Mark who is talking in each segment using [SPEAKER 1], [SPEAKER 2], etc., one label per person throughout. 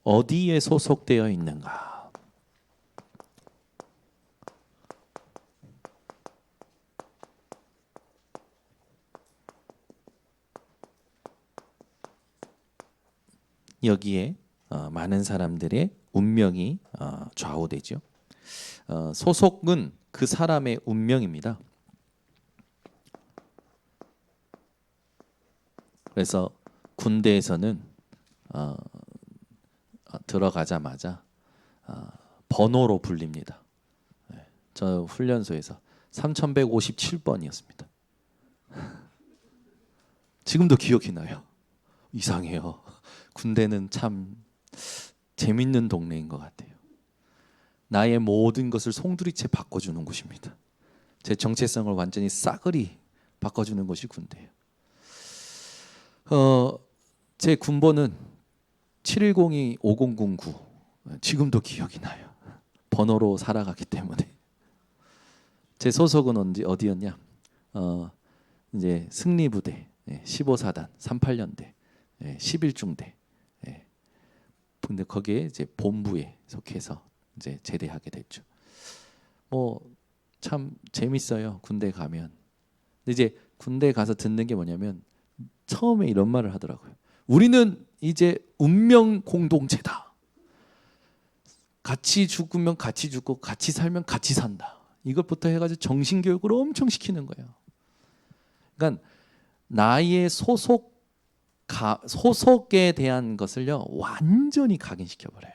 [SPEAKER 1] 어디에 소속되어 있는가? 여기에 많은 사람들의 운명이 좌우되죠. 소속은 그 사람의 운명입니다. 그래서 군대에서는 들어가자마자 번호로 불립니다. 저 훈련소에서 3157번이었습니다. 지금도 기억이 나요. 이상해요. 군대는 참 재밌는 동네인 것 같아요. 나의 모든 것을 송두리째 바꿔주는 곳입니다. 제 정체성을 완전히 싸그리 바꿔주는 곳이 군대예요. 제 군번은 710-5009. 지금도 기억이 나요. 번호로 살아가기 때문에. 제 소속은 어디였냐? 이제 승리부대 15사단 38년대 11중대. 근데 거기에 이제 본부에 속해서 이제 제대하게 됐죠. 뭐 참 재밌어요. 군대 가면. 근데 이제 군대 가서 듣는 게 뭐냐면 처음에 이런 말을 하더라고요. 우리는 이제 운명 공동체다. 같이 죽으면 같이 죽고 같이 살면 같이 산다. 이것부터 해가지고 정신교육을 엄청 시키는 거예요. 그러니까 나의 소속에 대한 것을요 완전히 각인시켜버려요.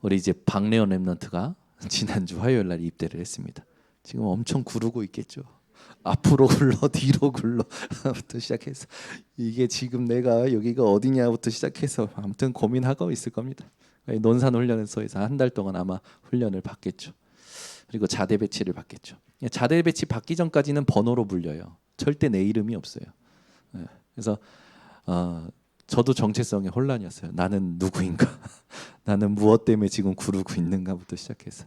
[SPEAKER 1] 우리 이제 박래원 랩런트가 지난주 화요일 날 입대를 했습니다. 지금 엄청 구르고 있겠죠. 앞으로 굴러 뒤로 굴러부터 시작해서 이게 지금 내가 여기가 어디냐부터 시작해서 아무튼 고민하고 있을 겁니다. 논산훈련소에서 한 달 동안 아마 훈련을 받겠죠. 그리고 자대 배치를 받겠죠. 자대 배치 받기 전까지는 번호로 불려요. 절대 내 이름이 없어요. 그래서 저도 정체성의 혼란이었어요. 나는 누구인가? 나는 무엇 때문에 지금 구르고 있는가부터 시작해서.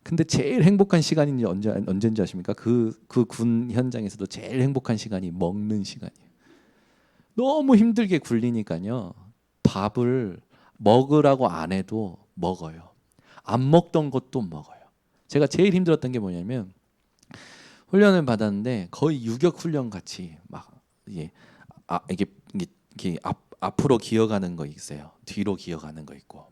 [SPEAKER 1] 근데 제일 행복한 시간이 언제인지 아십니까? 그 군 현장에서도 제일 행복한 시간이 먹는 시간이에요. 너무 힘들게 굴리니까요. 밥을 먹으라고 안 해도 먹어요. 안 먹던 것도 먹어요. 제가 제일 힘들었던 게 뭐냐면 훈련을 받았는데 거의 유격 훈련 같이 막 이게 앞으로 기어가는 거 있어요. 뒤로 기어가는 거 있고.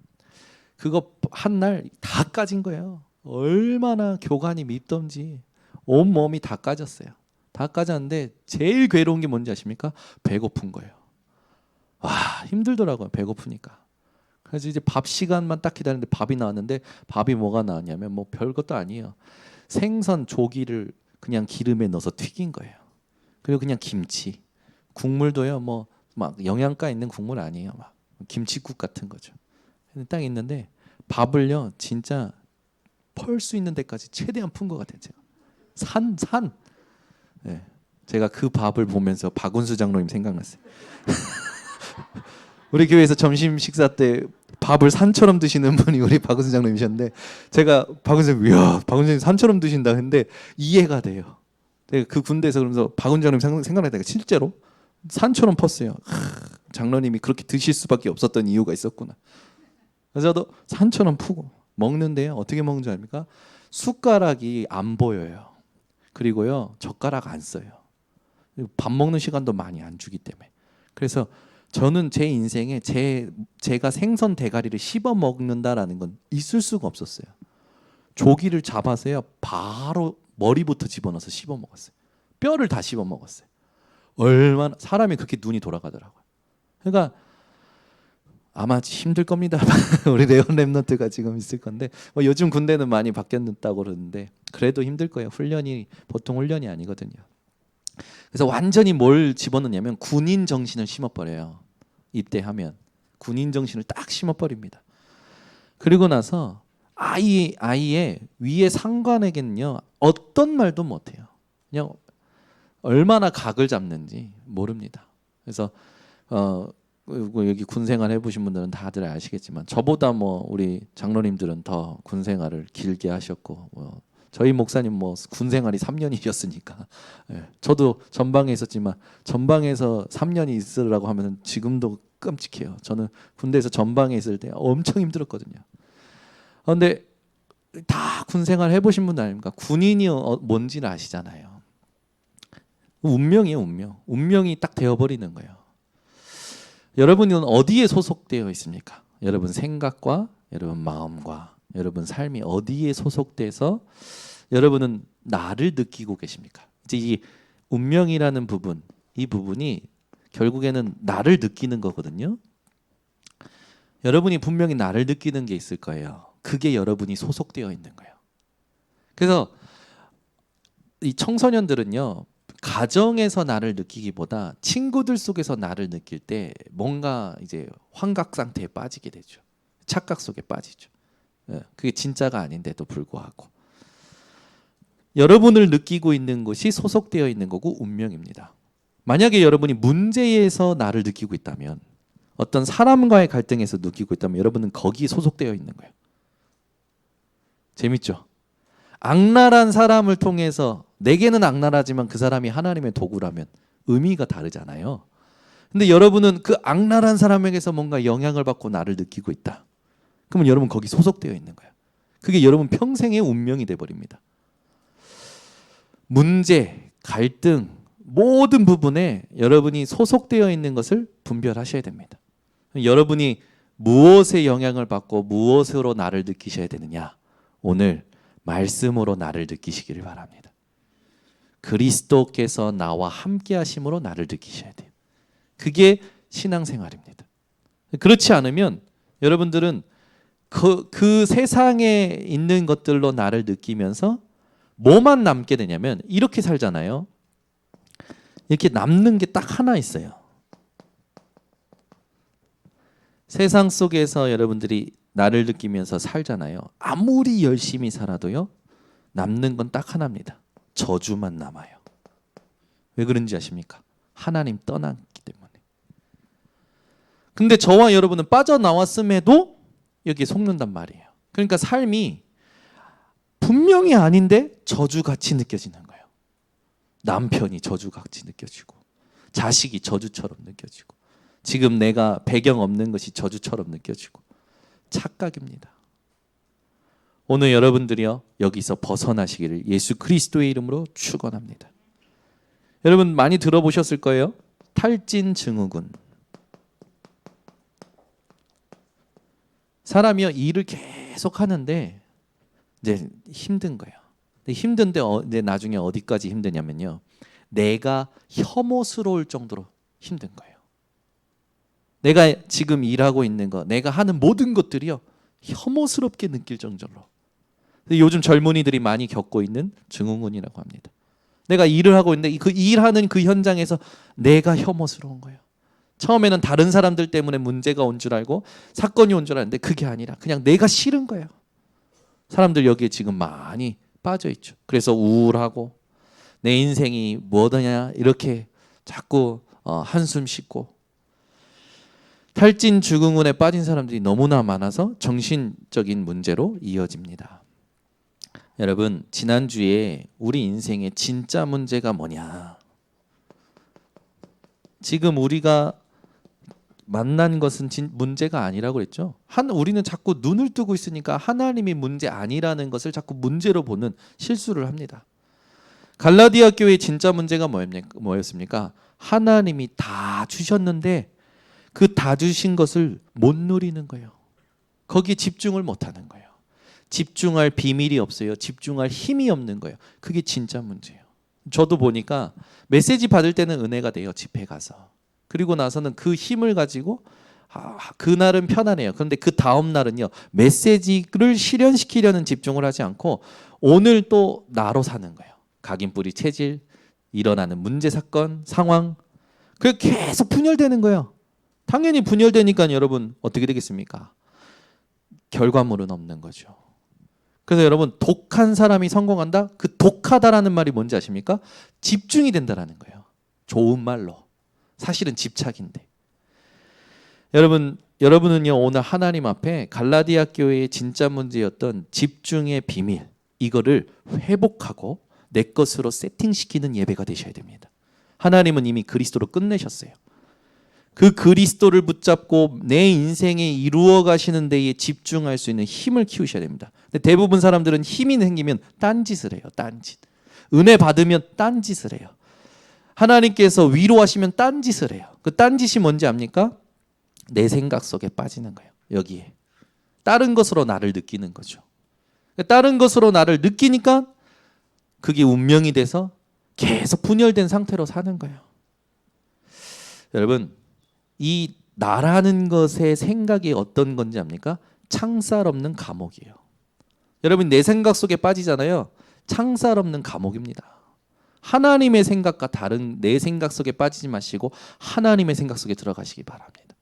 [SPEAKER 1] 그거 한 날 다 까진 거예요. 얼마나 교관이 밉던지 온 몸이 다 까졌어요. 다 까졌는데 제일 괴로운 게 뭔지 아십니까? 배고픈 거예요. 와 힘들더라고요. 배고프니까. 그래서 이제 밥 시간만 딱 기다리는데 밥이 나왔는데 밥이 뭐가 나왔냐면 뭐 별것도 아니에요. 생선 조기를 그냥 기름에 넣어서 튀긴 거예요. 그리고 그냥 김치. 국물도요 뭐 막 영양가 있는 국물 아니에요. 막 김치국 같은 거죠. 딱 있는데 밥을요 진짜 펄 수 있는 데까지 최대한 푼 것 같아요. 제가 산. 네. 제가 그 밥을 보면서 박운수 장로님 생각났어요. 우리 교회에서 점심 식사 때 밥을 산처럼 드시는 분이 우리 박은수 장로님이셨는데 제가 박은수 이야 박은수 산처럼 드신다 했는데 이해가 돼요. 제가 그 군대에서 그러면서 박은수 장로님 생각나니까 실제로 산처럼 펐어요. 장로님이 그렇게 드실 수밖에 없었던 이유가 있었구나. 그래서 저도 산처럼 푸고 먹는데요. 어떻게 먹는 줄 압니까? 숟가락이 안 보여요. 그리고요 젓가락 안 써요. 밥 먹는 시간도 많이 안 주기 때문에. 그래서 저는 제 인생에 제가 생선 대가리를 씹어 먹는다라는 건 있을 수가 없었어요. 조기를 잡아서요 바로 머리부터 집어넣어서 씹어 먹었어요. 뼈를 다 씹어 먹었어요. 얼마나 사람이 그렇게 눈이 돌아가더라고요. 그러니까 아마 힘들 겁니다. 우리 레온 랩런트가 지금 있을 건데 뭐 요즘 군대는 많이 바뀌었다고 그러는데 그래도 힘들 거예요. 훈련이 보통 훈련이 아니거든요. 그래서 완전히 뭘 집어넣냐면 군인 정신을 심어버려요. 입대하면 군인 정신을 딱 심어버립니다. 그리고 나서 아이의 위에 상관에게는요 어떤 말도 못해요. 그냥 얼마나 각을 잡는지 모릅니다. 그래서 여기 군생활 해보신 분들은 다들 아시겠지만 저보다 뭐 우리 장로님들은 더 군생활을 길게 하셨고 뭐 저희 목사님 뭐 군생활이 3년이셨으니까 저도 전방에 있었지만 전방에서 3년이 있으라고 하면 지금도 끔찍해요. 저는 군대에서 전방에 있을 때 엄청 힘들었거든요. 그런데 다 군생활 해보신 분들 아닙니까? 군인이 뭔지는 아시잖아요. 운명이에요, 운명. 운명이 딱 되어버리는 거예요. 여러분은 어디에 소속되어 있습니까? 여러분 생각과 여러분 마음과 여러분 삶이 어디에 소속돼서 여러분은 나를 느끼고 계십니까? 이제 이 운명이라는 부분, 이 부분이 결국에는 나를 느끼는 거거든요. 여러분이 분명히 나를 느끼는 게 있을 거예요. 그게 여러분이 소속되어 있는 거예요. 그래서 이 청소년들은요, 가정에서 나를 느끼기보다 친구들 속에서 나를 느낄 때 뭔가 이제 환각 상태에 빠지게 되죠. 착각 속에 빠지죠. 그게 진짜가 아닌데도 불구하고 여러분을 느끼고 있는 것이 소속되어 있는 거고 운명입니다. 만약에 여러분이 문제에서 나를 느끼고 있다면, 어떤 사람과의 갈등에서 느끼고 있다면 여러분은 거기에 소속되어 있는 거예요. 재밌죠? 악랄한 사람을 통해서, 내게는 악랄하지만 그 사람이 하나님의 도구라면 의미가 다르잖아요. 근데 여러분은 그 악랄한 사람에게서 뭔가 영향을 받고 나를 느끼고 있다. 그러면 여러분 거기 소속되어 있는 거예요. 그게 여러분 평생의 운명이 돼버립니다. 문제, 갈등, 모든 부분에 여러분이 소속되어 있는 것을 분별하셔야 됩니다. 여러분이 무엇에 영향을 받고 무엇으로 나를 느끼셔야 되느냐? 오늘 말씀으로 나를 느끼시기를 바랍니다. 그리스도께서 나와 함께 하심으로 나를 느끼셔야 돼요. 그게 신앙생활입니다. 그렇지 않으면 여러분들은 그 세상에 있는 것들로 나를 느끼면서 뭐만 남게 되냐면, 이렇게 살잖아요. 이렇게 남는 게 딱 하나 있어요. 세상 속에서 여러분들이 나를 느끼면서 살잖아요. 아무리 열심히 살아도요, 남는 건 딱 하나입니다. 저주만 남아요. 왜 그런지 아십니까? 하나님 떠났기 때문에. 근데 저와 여러분은 빠져나왔음에도 여기에 속는단 말이에요. 그러니까 삶이 분명히 아닌데 저주같이 느껴지는 거예요. 남편이 저주같이 느껴지고, 자식이 저주처럼 느껴지고, 지금 내가 배경 없는 것이 저주처럼 느껴지고, 착각입니다. 오늘 여러분들이요, 여기서 벗어나시기를 예수 그리스도의 이름으로 축원합니다. 여러분 많이 들어보셨을 거예요. 탈진 증후군. 사람이요, 일을 계속 하는데 이제 힘든 거예요. 근데 힘든데 이제 나중에 어디까지 힘드냐면요, 내가 혐오스러울 정도로 힘든 거예요. 내가 지금 일하고 있는 거, 내가 하는 모든 것들이요, 혐오스럽게 느낄 정도로. 요즘 젊은이들이 많이 겪고 있는 증후군이라고 합니다. 내가 일을 하고 있는데 그 일하는 그 현장에서 내가 혐오스러운 거예요. 처음에는 다른 사람들 때문에 문제가 온 줄 알고 사건이 온 줄 알았는데 그게 아니라 그냥 내가 싫은 거예요. 사람들 여기에 지금 많이 빠져 있죠. 그래서 우울하고 내 인생이 뭐더냐 이렇게 자꾸 한숨 쉬고, 탈진 증후군에 빠진 사람들이 너무나 많아서 정신적인 문제로 이어집니다. 여러분, 지난주에 우리 인생의 진짜 문제가 뭐냐? 지금 우리가 만난 것은 문제가 아니라고 그랬죠. 우리는 자꾸 눈을 뜨고 있으니까 하나님이 문제 아니라는 것을 자꾸 문제로 보는 실수를 합니다. 갈라디아 교회의 진짜 문제가 뭐였습니까? 하나님이 다 주셨는데 그 다 주신 것을 못 누리는 거예요. 거기에 집중을 못 하는 거예요. 집중할 비밀이 없어요. 집중할 힘이 없는 거예요. 그게 진짜 문제예요. 저도 보니까 메시지 받을 때는 은혜가 돼요. 집회 가서. 그리고 나서는 그 힘을 가지고 그날은 편안해요. 그런데 그 다음 날은요, 메시지를 실현시키려는 집중을 하지 않고 오늘 또 나로 사는 거예요. 각인뿌리 체질, 일어나는 문제 사건, 상황, 그게 계속 분열되는 거예요. 당연히 분열되니까 여러분 어떻게 되겠습니까? 결과물은 없는 거죠. 그래서 여러분, 독한 사람이 성공한다? 그 독하다라는 말이 뭔지 아십니까? 집중이 된다라는 거예요. 좋은 말로. 사실은 집착인데. 여러분은요, 오늘 하나님 앞에 갈라디아 교회의 진짜 문제였던 집중의 비밀, 이거를 회복하고 내 것으로 세팅시키는 예배가 되셔야 됩니다. 하나님은 이미 그리스도로 끝내셨어요. 그 그리스도를 붙잡고 내 인생에 이루어 가시는 데에 집중할 수 있는 힘을 키우셔야 됩니다. 근데 대부분 사람들은 힘이 생기면 딴짓을 해요. 딴짓. 은혜 받으면 딴짓을 해요. 하나님께서 위로하시면 딴짓을 해요. 그 딴짓이 뭔지 압니까? 내 생각 속에 빠지는 거예요. 여기에. 다른 것으로 나를 느끼는 거죠. 다른 것으로 나를 느끼니까 그게 운명이 돼서 계속 분열된 상태로 사는 거예요. 여러분, 이 나라는 것의 생각이 어떤 건지 압니까? 창살 없는 감옥이에요. 여러분, 내 생각 속에 빠지잖아요. 창살 없는 감옥입니다. 하나님의 생각과 다른 내 생각 속에 빠지지 마시고 하나님의 생각 속에 들어가시기 바랍니다.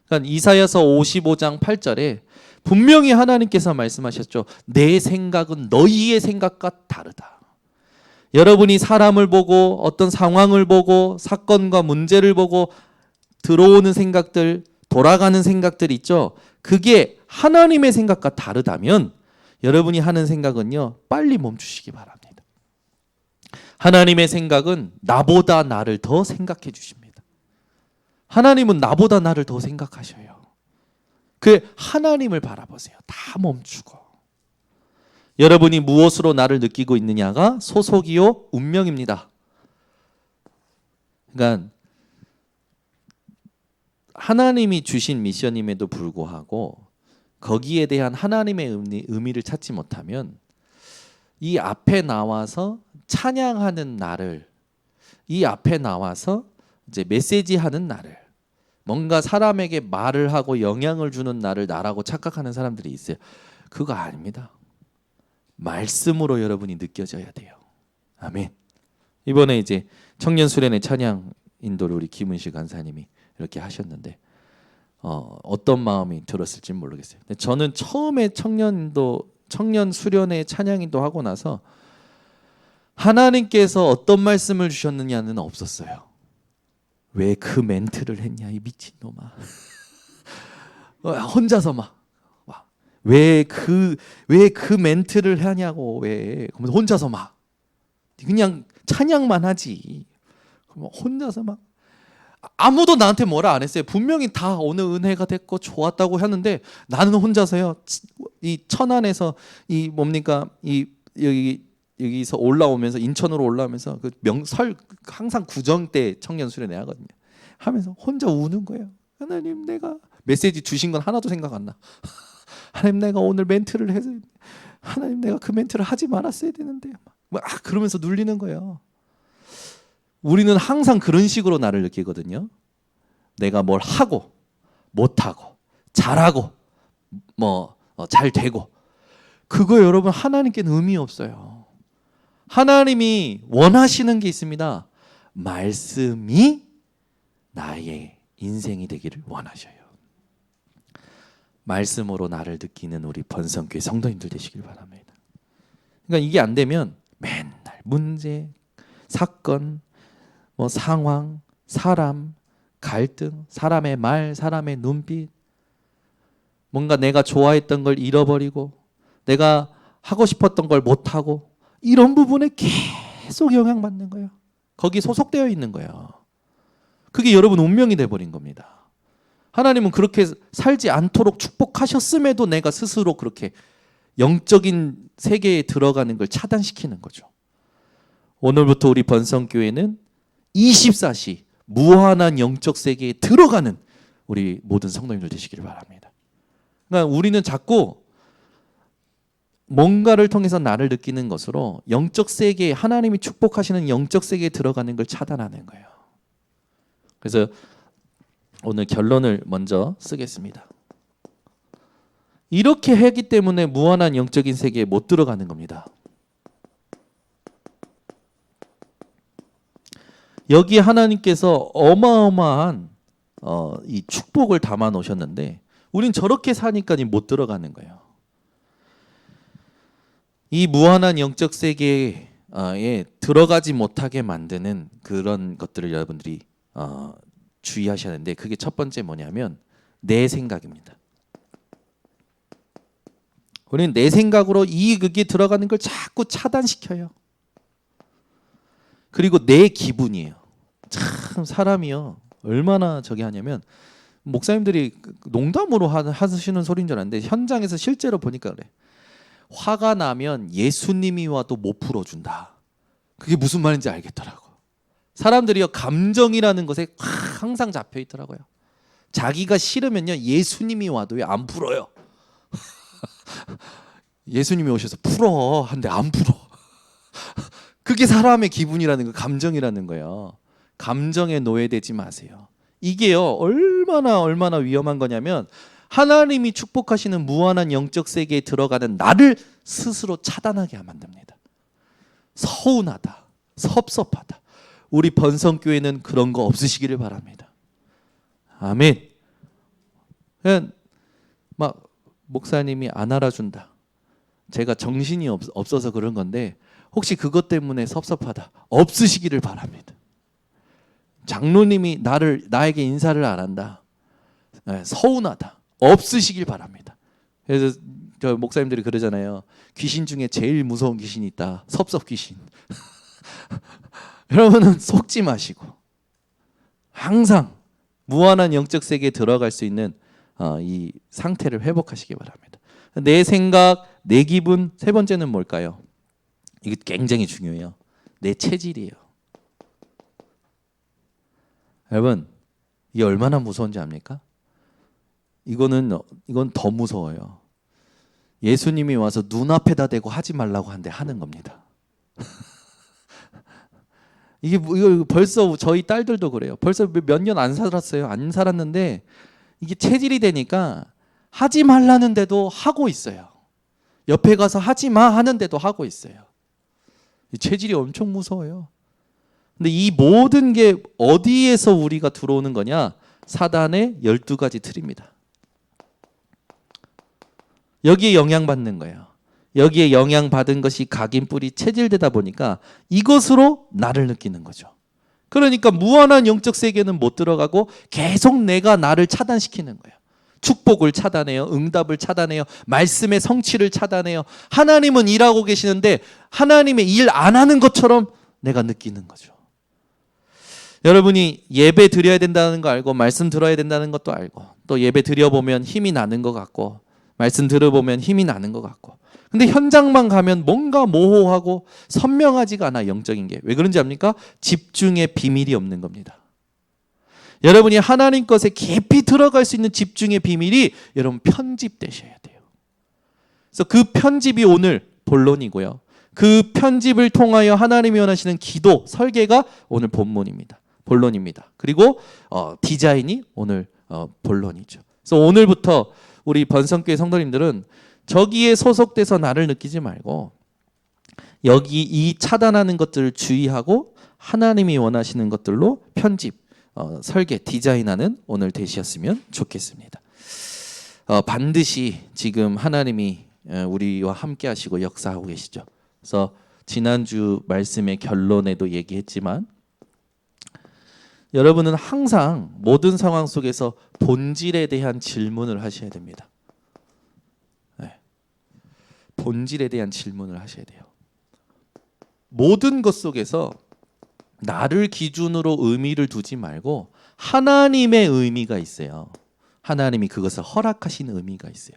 [SPEAKER 1] 그러니까 이사야서 55장 8절에 분명히 하나님께서 말씀하셨죠. 내 생각은 너희의 생각과 다르다. 여러분이 사람을 보고 어떤 상황을 보고 사건과 문제를 보고 들어오는 생각들, 돌아가는 생각들 있죠. 그게 하나님의 생각과 다르다면 여러분이 하는 생각은요, 빨리 멈추시기 바랍니다. 하나님의 생각은 나보다 나를 더 생각해 주십니다. 하나님은 나보다 나를 더 생각하셔요. 그 하나님을 바라보세요. 다 멈추고. 여러분이 무엇으로 나를 느끼고 있느냐가 소속이요 운명입니다. 그러니까 하나님이 주신 미션임에도 불구하고 거기에 대한 하나님의 의미를 찾지 못하면 이 앞에 나와서 찬양하는 나를, 이 앞에 나와서 이제 메시지하는 나를, 뭔가 사람에게 말을 하고 영향을 주는 나를 나라고 착각하는 사람들이 있어요. 그거 아닙니다. 말씀으로 여러분이 느껴져야 돼요. 아멘. 이번에 이제 청년 수련회 찬양 인도를 우리 김은식 간사님이 이렇게 하셨는데 어떤 마음이 들었을지 모르겠어요. 근데 저는 처음에 청년 수련회 찬양 인도 하고 나서 하나님께서 어떤 말씀을 주셨느냐는 없었어요. 왜 그 멘트를 했냐 이 미친놈아. 혼자서 막 왜 그 멘트를 하냐고 왜 혼자서 막 그냥 찬양만 하지. 혼자서 막 아무도 나한테 뭐라 안 했어요. 분명히 다 오늘 은혜가 됐고 좋았다고 하는데 나는 혼자서요. 이 천안에서 이 뭡니까 이 여기서 올라오면서 인천으로 올라오면서 그 명설 항상 구정 때 청년 수련회 하거든요. 하면서 혼자 우는 거예요. 하나님 내가 메시지 주신 건 하나도 생각 안 나. 하나님 내가 오늘 멘트를 해서 하나님 내가 그 멘트를 하지 말았어야 되는데 막 그러면서 눌리는 거예요. 우리는 항상 그런 식으로 나를 느끼거든요. 내가 뭘 하고 못하고 잘하고 잘 되고 그거 여러분 하나님께는 의미 없어요. 하나님이 원하시는 게 있습니다. 말씀이 나의 인생이 되기를 원하셔요. 말씀으로 나를 느끼는 우리 번성교회 성도님들 되시길 바랍니다. 그러니까 이게 안 되면 맨날 문제, 사건, 상황, 사람, 갈등, 사람의 말, 사람의 눈빛, 뭔가 내가 좋아했던 걸 잃어버리고 내가 하고 싶었던 걸 못하고 이런 부분에 계속 영향받는 거예요. 거기 소속되어 있는 거예요. 그게 여러분 운명이 돼버린 겁니다. 하나님은 그렇게 살지 않도록 축복하셨음에도 내가 스스로 그렇게 영적인 세계에 들어가는 걸 차단시키는 거죠. 오늘부터 우리 번성교회는 24시 무한한 영적 세계에 들어가는 우리 모든 성도님들 되시기를 바랍니다. 그러니까 우리는 자꾸 뭔가를 통해서 나를 느끼는 것으로 영적 세계에 하나님이 축복하시는 영적 세계에 들어가는 걸 차단하는 거예요. 그래서 오늘 결론을 먼저 쓰겠습니다. 이렇게 했기 때문에 무한한 영적인 세계에 못 들어가는 겁니다. 여기 하나님께서 어마어마한 이 축복을 담아 놓으셨는데 우린 저렇게 사니까 못 들어가는 거예요. 이 무한한 영적 세계에 들어가지 못하게 만드는 그런 것들을 여러분들이 주의하셔야 하는데 그게 첫 번째 뭐냐면 내 생각입니다. 우리는 내 생각으로 그게 들어가는 걸 자꾸 차단시켜요. 그리고 내 기분이에요. 참 사람이요. 얼마나 저기 하냐면 목사님들이 농담으로 하시는 소리인 줄 알았는데 현장에서 실제로 보니까 그래. 화가 나면 예수님이 와도 못 풀어준다. 그게 무슨 말인지 알겠더라고. 사람들이요 감정이라는 것에 항상 잡혀 있더라고요. 자기가 싫으면요 예수님이 와도 안 풀어요. 예수님이 오셔서 풀어 한데 안 풀어. 그게 사람의 기분이라는 거, 감정이라는 거예요. 감정에 노예되지 마세요. 이게요 얼마나 위험한 거냐면 하나님이 축복하시는 무한한 영적 세계에 들어가는 나를 스스로 차단하게 만듭니다. 서운하다, 섭섭하다. 우리 번성교회는 그런 거 없으시기를 바랍니다. 아멘. 막 목사님이 안 알아준다. 제가 정신이 없어서 그런 건데 혹시 그것 때문에 섭섭하다. 없으시기를 바랍니다. 장로님이 나에게 인사를 안 한다. 서운하다. 없으시길 바랍니다. 그래서 저 목사님들이 그러잖아요. 귀신 중에 제일 무서운 귀신이 있다. 섭섭 귀신. 여러분은 속지 마시고 항상 무한한 영적 세계에 들어갈 수 있는 이 상태를 회복하시기 바랍니다. 내 생각, 내 기분, 세 번째는 뭘까요? 이게 굉장히 중요해요. 내 체질이에요. 여러분, 이게 얼마나 무서운지 압니까? 이건 더 무서워요. 예수님이 와서 눈앞에다 대고 하지 말라고 하는데 하는 겁니다. 이거 벌써 저희 딸들도 그래요. 벌써 몇 년 안 살았어요. 안 살았는데 이게 체질이 되니까 하지 말라는데도 하고 있어요. 옆에 가서 하지 마 하는데도 하고 있어요. 이 체질이 엄청 무서워요. 근데 이 모든 게 어디에서 우리가 들어오는 거냐? 사단의 12가지 틀입니다. 여기에 영향받는 거예요. 여기에 영향받은 것이 각인 뿌리 체질되다 보니까 이것으로 나를 느끼는 거죠. 그러니까 무한한 영적 세계는 못 들어가고 계속 내가 나를 차단시키는 거예요. 축복을 차단해요. 응답을 차단해요. 말씀의 성취를 차단해요. 하나님은 일하고 계시는데 하나님의 일 안 하는 것처럼 내가 느끼는 거죠. 여러분이 예배 드려야 된다는 거 알고 말씀 들어야 된다는 것도 알고 또 예배 드려보면 힘이 나는 것 같고 말씀 들어보면 힘이 나는 것 같고 근데 현장만 가면 뭔가 모호하고 선명하지가 않아. 영적인 게. 왜 그런지 압니까? 집중의 비밀이 없는 겁니다. 여러분이 하나님 것에 깊이 들어갈 수 있는 집중의 비밀이 여러분 편집되셔야 돼요. 그래서 그 편집이 오늘 본론이고요. 그 편집을 통하여 하나님이 원하시는 기도, 설계가 오늘 본론입니다. 그리고 디자인이 오늘 본론이죠. 그래서 오늘부터 우리 번성교회 성도님들은 저기에 소속돼서 나를 느끼지 말고 여기 이 차단하는 것들을 주의하고 하나님이 원하시는 것들로 편집, 설계, 디자인하는 오늘 되셨으면 좋겠습니다. 반드시 지금 하나님이 우리와 함께 하시고 역사하고 계시죠. 그래서 지난주 말씀의 결론에도 얘기했지만 여러분은 항상 모든 상황 속에서 본질에 대한 질문을 하셔야 됩니다. 본질에 대한 질문을 하셔야 돼요. 모든 것 속에서 나를 기준으로 의미를 두지 말고 하나님의 의미가 있어요. 하나님이 그것을 허락하신 의미가 있어요.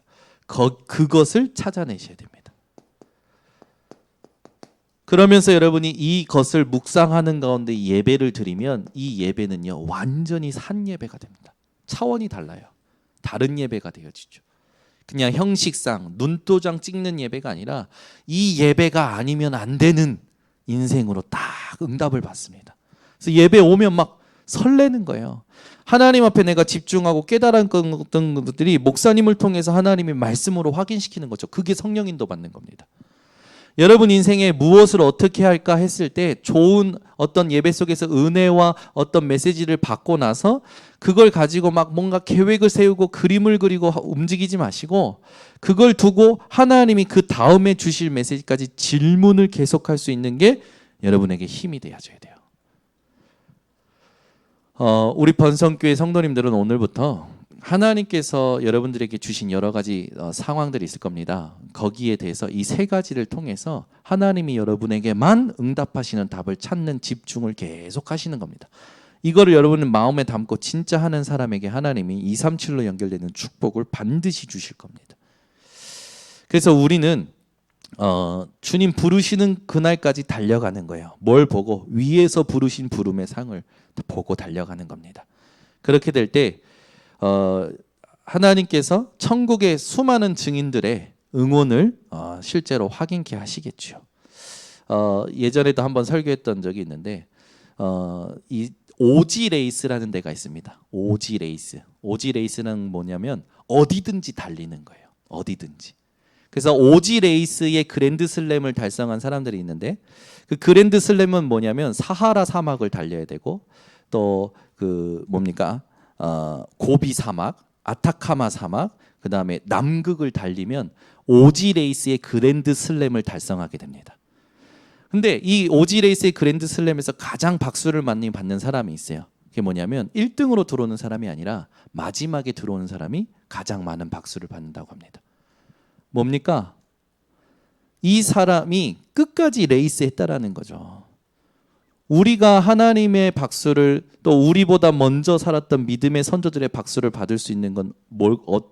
[SPEAKER 1] 그것을 찾아내셔야 됩니다. 그러면서 여러분이 이것을 묵상하는 가운데 예배를 드리면 이 예배는요 완전히 산 예배가 됩니다. 차원이 달라요. 다른 예배가 되어지죠. 그냥 형식상 눈도장 찍는 예배가 아니라 이 예배가 아니면 안 되는 인생으로 딱 응답을 받습니다. 그래서 예배 오면 막 설레는 거예요. 하나님 앞에 내가 집중하고 깨달았던 것들이 목사님을 통해서 하나님의 말씀으로 확인시키는 거죠. 그게 성령 인도 받는 겁니다. 여러분 인생에 무엇을 어떻게 할까 했을 때 좋은 어떤 예배 속에서 은혜와 어떤 메시지를 받고 나서 그걸 가지고 막 뭔가 계획을 세우고 그림을 그리고 움직이지 마시고 그걸 두고 하나님이 그 다음에 주실 메시지까지 질문을 계속할 수 있는 게 여러분에게 힘이 되어줘야 돼요. 우리 번성교회 성도님들은 오늘부터 하나님께서 여러분들에게 주신 여러 가지 상황들이 있을 겁니다. 거기에 대해서 이 세 가지를 통해서 하나님이 여러분에게만 응답하시는 답을 찾는 집중을 계속 하시는 겁니다. 이거를 여러분은 마음에 담고 진짜 하는 사람에게 하나님이 237로 연결되는 축복을 반드시 주실 겁니다. 그래서 우리는 주님 부르시는 그날까지 달려가는 거예요. 뭘 보고? 위에서 부르신 부름의 상을 보고 달려가는 겁니다. 그렇게 될 때 하나님께서 천국의 수많은 증인들의 응원을 실제로 확인케 하시겠죠. 예전에도 한번 설교했던 적이 있는데 이 오지 레이스라는 데가 있습니다. 오지 레이스. 오지 레이스는 뭐냐면 어디든지 달리는 거예요. 어디든지. 그래서 오지 레이스의 그랜드 슬램을 달성한 사람들이 있는데 그 그랜드 슬램은 뭐냐면 사하라 사막을 달려야 되고 또 그 뭡니까? 고비 사막, 아타카마 사막, 그다음에 남극을 달리면 오지 레이스의 그랜드 슬램을 달성하게 됩니다. 근데 이 오지 레이스의 그랜드 슬램에서 가장 박수를 많이 받는 사람이 있어요. 그게 뭐냐면 1등으로 들어오는 사람이 아니라 마지막에 들어오는 사람이 가장 많은 박수를 받는다고 합니다. 뭡니까? 이 사람이 끝까지 레이스했다라는 거죠. 우리가 하나님의 박수를 또 우리보다 먼저 살았던 믿음의 선조들의 박수를 받을 수 있는 건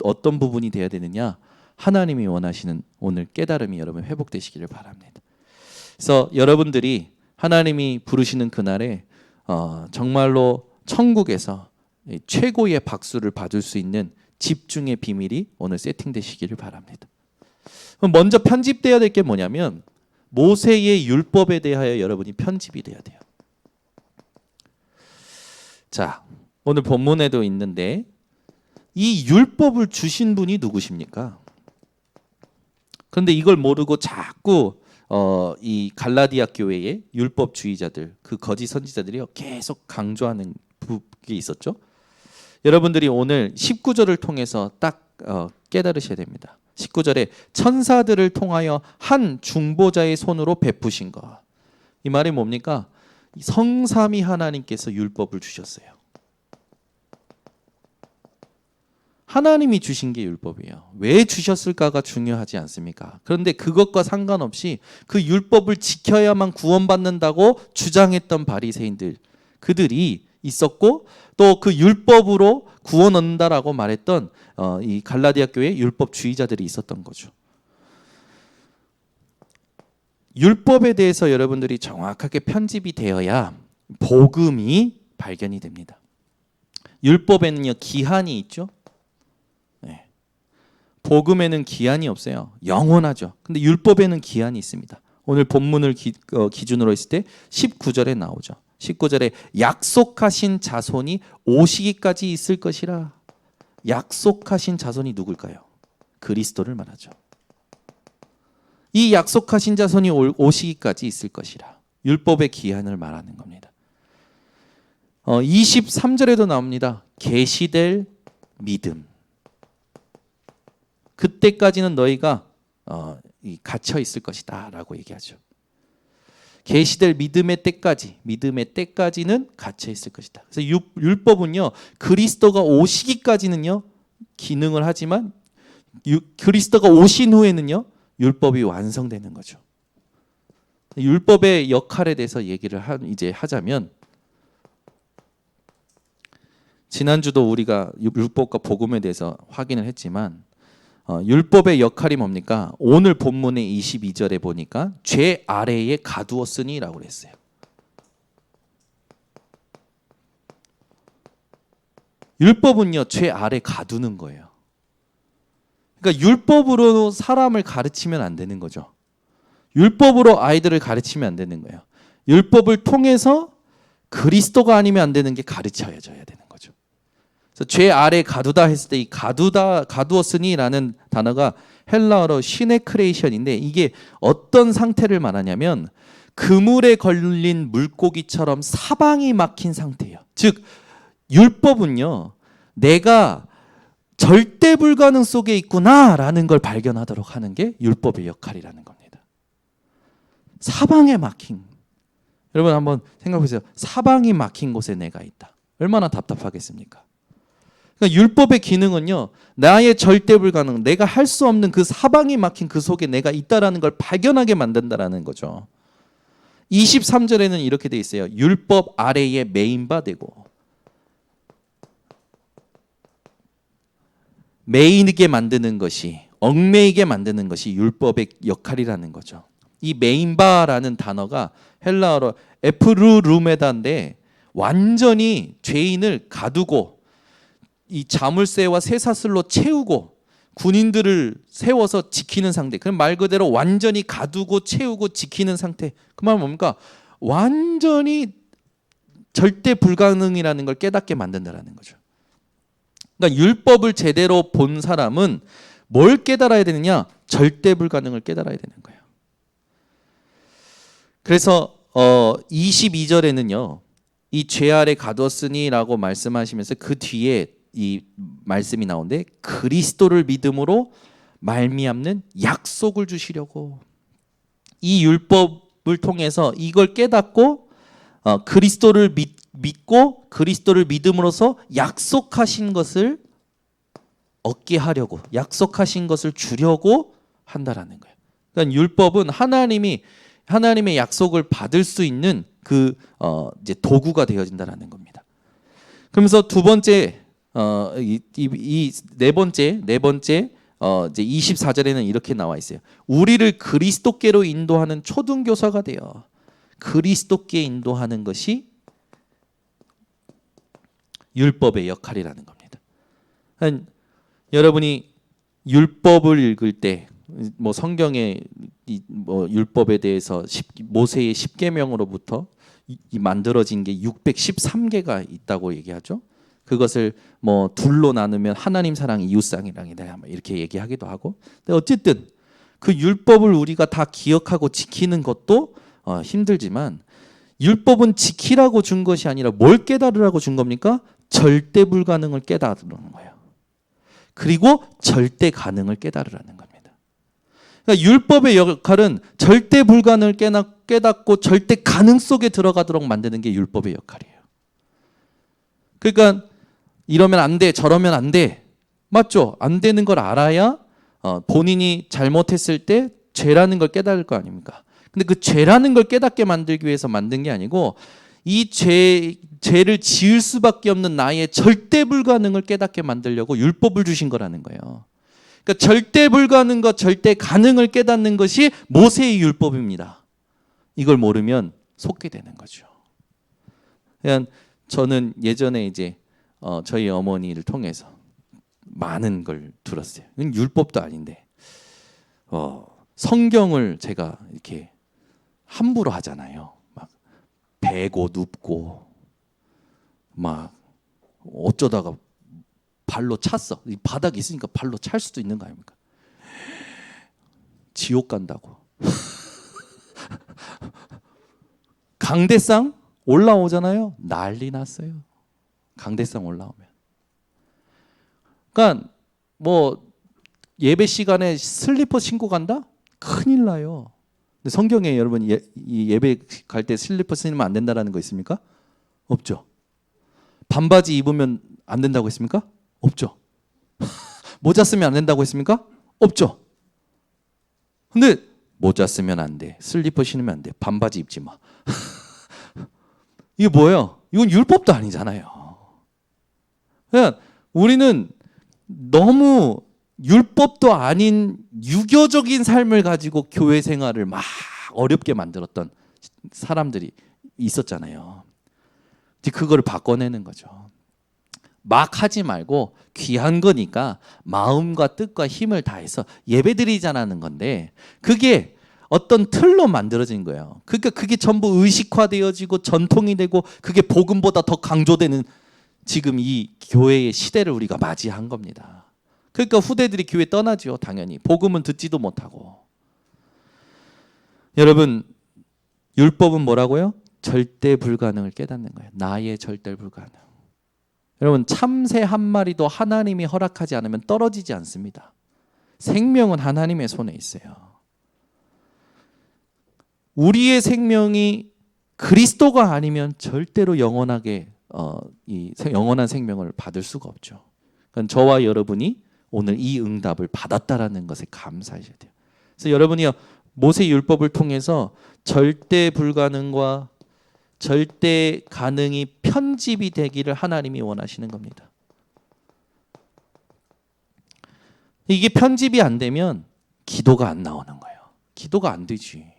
[SPEAKER 1] 어떤 부분이 돼야 되느냐? 하나님이 원하시는 오늘 깨달음이 여러분 회복되시기를 바랍니다. 그래서 여러분들이 하나님이 부르시는 그날에 정말로 천국에서 최고의 박수를 받을 수 있는 집중의 비밀이 오늘 세팅되시기를 바랍니다. 먼저 편집돼야 될 게 뭐냐면 모세의 율법에 대하여 여러분이 편집이 돼야 돼요. 자, 오늘 본문에도 있는데 이 율법을 주신 분이 누구십니까? 그런데 이걸 모르고 자꾸 이 갈라디아 교회의 율법주의자들, 그 거짓 선지자들이 계속 강조하는 게 있었죠. 여러분들이 오늘 19절을 통해서 딱 깨달으셔야 됩니다. 19절에 천사들을 통하여 한 중보자의 손으로 베푸신 것. 이 말이 뭡니까? 성삼위 하나님께서 율법을 주셨어요. 하나님이 주신 게 율법이에요. 왜 주셨을까가 중요하지 않습니까? 그런데 그것과 상관없이 그 율법을 지켜야만 구원받는다고 주장했던 바리새인들, 그들이 있었고 또 그 율법으로 구원 얻는다라고 말했던 이 갈라디아 교회 율법주의자들이 있었던 거죠. 율법에 대해서 여러분들이 정확하게 편집이 되어야 복음이 발견이 됩니다. 율법에는요 기한이 있죠. 네. 복음에는 기한이 없어요. 영원하죠. 근데 율법에는 기한이 있습니다. 오늘 본문을 기준으로 했을 때 19절에 나오죠. 19절에 약속하신 자손이 오시기까지 있을 것이라. 약속하신 자손이 누굴까요? 그리스도를 말하죠. 이 약속하신 자손이 오시기까지 있을 것이라. 율법의 기한을 말하는 겁니다. 23절에도 나옵니다. 계시될 믿음. 그때까지는 너희가 갇혀 있을 것이다 라고 얘기하죠. 계시될 믿음의 때까지는 갇혀 있을 것이다. 그래서 율법은요 그리스도가 오시기까지는요 기능을 하지만 그리스도가 오신 후에는요 율법이 완성되는 거죠. 율법의 역할에 대해서 얘기를 이제 하자면 지난주도 우리가 율법과 복음에 대해서 확인을 했지만 율법의 역할이 뭡니까? 오늘 본문의 22절에 보니까 죄 아래에 가두었으니라고 그랬어요. 율법은요 죄 아래 가두는 거예요. 그러니까 율법으로 사람을 가르치면 안 되는 거죠. 율법으로 아이들을 가르치면 안 되는 거예요. 율법을 통해서 그리스도가 아니면 안 되는 게 가르쳐져야 되는 거죠. 그래서 죄 아래 가두다 했을 때 이 가두었으니라는 단어가 헬라어로 시네크레이션인데 이게 어떤 상태를 말하냐면 그물에 걸린 물고기처럼 사방이 막힌 상태예요. 즉 율법은요 내가 절대 불가능 속에 있구나라는 걸 발견하도록 하는 게 율법의 역할이라는 겁니다. 사방에 막힌, 여러분 한번 생각해 보세요. 사방이 막힌 곳에 내가 있다. 얼마나 답답하겠습니까? 그러니까 율법의 기능은요 나의 절대 불가능, 내가 할 수 없는 그 사방이 막힌 그 속에 내가 있다라는 걸 발견하게 만든다라는 거죠. 23절에는 이렇게 돼 있어요. 율법 아래에 매인바 되고. 매이게 만드는 것이, 얽매이게 만드는 것이 율법의 역할이라는 거죠. 이 메인바라는 단어가 헬라어로 에프루루메다인데 완전히 죄인을 가두고 이 자물쇠와 쇠사슬로 채우고 군인들을 세워서 지키는 상태. 그럼 말 그대로 완전히 가두고 채우고 지키는 상태. 그 말은 뭡니까? 완전히 절대 불가능이라는 걸 깨닫게 만든다라는 거죠. 그러니까 율법을 제대로 본 사람은 뭘 깨달아야 되느냐? 절대 불가능을 깨달아야 되는 거예요. 그래서 22절에는요. 이 죄 아래 가뒀으니라고 말씀하시면서 그 뒤에 이 말씀이 나오는데 그리스도를 믿음으로 말미암는 약속을 주시려고 이 율법을 통해서 이걸 깨닫고 그리스도를 믿고 그리스도를 믿음으로써 약속하신 것을 얻게 하려고 약속하신 것을 주려고 한다라는 거예요. 그러니까 율법은 하나님의 약속을 받을 수 있는 그 이제 도구가 되어진다라는 겁니다. 그러면서 두 번째 이 네 번째 이제 24절에는 이렇게 나와 있어요. 우리를 그리스도께로 인도하는 초등교사가 되어 그리스도께 인도하는 것이 율법의 역할이라는 겁니다. 여러분이 율법을 읽을 때 뭐 성경의 뭐 율법에 대해서 모세의 10계명으로부터 만들어진 게 613개가 있다고 얘기하죠. 그것을 뭐 둘로 나누면 하나님 사랑, 이웃 사랑이다 이렇게 얘기하기도 하고. 근데 어쨌든 그 율법을 우리가 다 기억하고 지키는 것도 힘들지만 율법은 지키라고 준 것이 아니라 뭘 깨달으라고 준 겁니까? 절대 불가능을 깨달으라는 거예요. 그리고 절대 가능을 깨달으라는 겁니다. 그러니까 율법의 역할은 절대 불가능을 깨닫고 절대 가능 속에 들어가도록 만드는 게 율법의 역할이에요. 그러니까 이러면 안 돼, 저러면 안 돼. 맞죠? 안 되는 걸 알아야 본인이 잘못했을 때 죄라는 걸 깨달을 거 아닙니까? 근데 그 죄라는 걸 깨닫게 만들기 위해서 만든 게 아니고 이 죄를 지을 수밖에 없는 나의 절대 불가능을 깨닫게 만들려고 율법을 주신 거라는 거예요. 그러니까 절대 불가능과 절대 가능을 깨닫는 것이 모세의 율법입니다. 이걸 모르면 속게 되는 거죠. 그냥 저는 예전에 이제 저희 어머니를 통해서 많은 걸 들었어요. 율법도 아닌데 성경을 제가 이렇게 함부로 하잖아요. 막 베고 눕고 막 어쩌다가 발로 찼어. 이 바닥이 있으니까 발로 찰 수도 있는 거 아닙니까? 지옥 간다고. 강대상 올라오잖아요. 난리 났어요. 강대상 올라오면. 그러니까 뭐 예배 시간에 슬리퍼 신고 간다? 큰일 나요. 근데 성경에 여러분 예배 갈 때 슬리퍼 신으면 안 된다라는 거 있습니까? 없죠. 반바지 입으면 안 된다고 했습니까? 없죠. 모자 쓰면 안 된다고 했습니까? 없죠. 근데 모자 쓰면 안 돼. 슬리퍼 신으면 안 돼. 반바지 입지 마. 이게 뭐예요? 이건 율법도 아니잖아요. 그냥 우리는 너무 율법도 아닌 유교적인 삶을 가지고 교회 생활을 막 어렵게 만들었던 사람들이 있었잖아요. 이제 그거를 바꿔내는 거죠. 막 하지 말고 귀한 거니까 마음과 뜻과 힘을 다해서 예배드리자는 건데 그게 어떤 틀로 만들어진 거예요. 그러니까 그게 전부 의식화되어지고 전통이 되고 그게 복음보다 더 강조되는 지금 이 교회의 시대를 우리가 맞이한 겁니다. 그러니까 후대들이 교회 떠나죠. 당연히. 복음은 듣지도 못하고. 여러분 율법은 뭐라고요? 절대 불가능을 깨닫는 거예요. 나의 절대 불가능. 여러분 참새 한 마리도 하나님이 허락하지 않으면 떨어지지 않습니다. 생명은 하나님의 손에 있어요. 우리의 생명이 그리스도가 아니면 절대로 영원하게 이 영원한 생명을 받을 수가 없죠. 그러니까 저와 여러분이 오늘 이 응답을 받았다라는 것에 감사하셔야 돼요. 그래서 여러분이 모세 율법을 통해서 절대 불가능과 절대 가능이 편집이 되기를 하나님이 원하시는 겁니다. 이게 편집이 안 되면 기도가 안 나오는 거예요. 기도가 안 되지.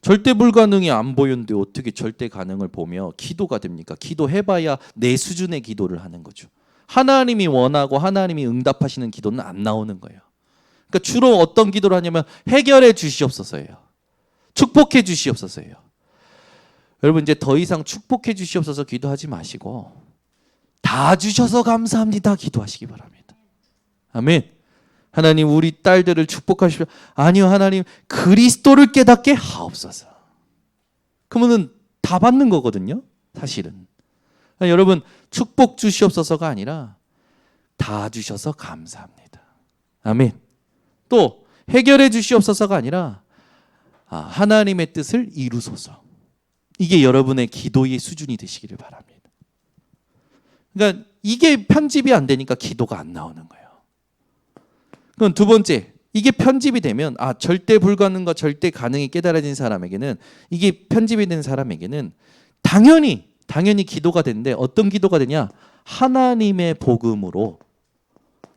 [SPEAKER 1] 절대 불가능이 안 보이는데 어떻게 절대 가능을 보며 기도가 됩니까? 기도해봐야 내 수준의 기도를 하는 거죠. 하나님이 원하고 하나님이 응답하시는 기도는 안 나오는 거예요. 그러니까 주로 어떤 기도를 하냐면 해결해 주시옵소서예요. 축복해 주시옵소서예요. 여러분 이제 더 이상 축복해 주시옵소서 기도하지 마시고 다 주셔서 감사합니다 기도하시기 바랍니다. 아멘. 하나님 우리 딸들을 축복하십시오. 아니요 하나님 그리스도를 깨닫게 하옵소서. 그러면은 다 받는 거거든요. 사실은. 여러분 축복 주시옵소서가 아니라 다 주셔서 감사합니다. 아멘. 또 해결해 주시옵소서가 아니라 하나님의 뜻을 이루소서. 이게 여러분의 기도의 수준이 되시기를 바랍니다. 그러니까 이게 편집이 안 되니까 기도가 안 나오는 거예요. 그럼 두 번째, 이게 편집이 되면 절대 불가능과 절대 가능이 깨달아진 사람에게는 이게 편집이 된 사람에게는 당연히 기도가 되는데 어떤 기도가 되냐? 하나님의 복음으로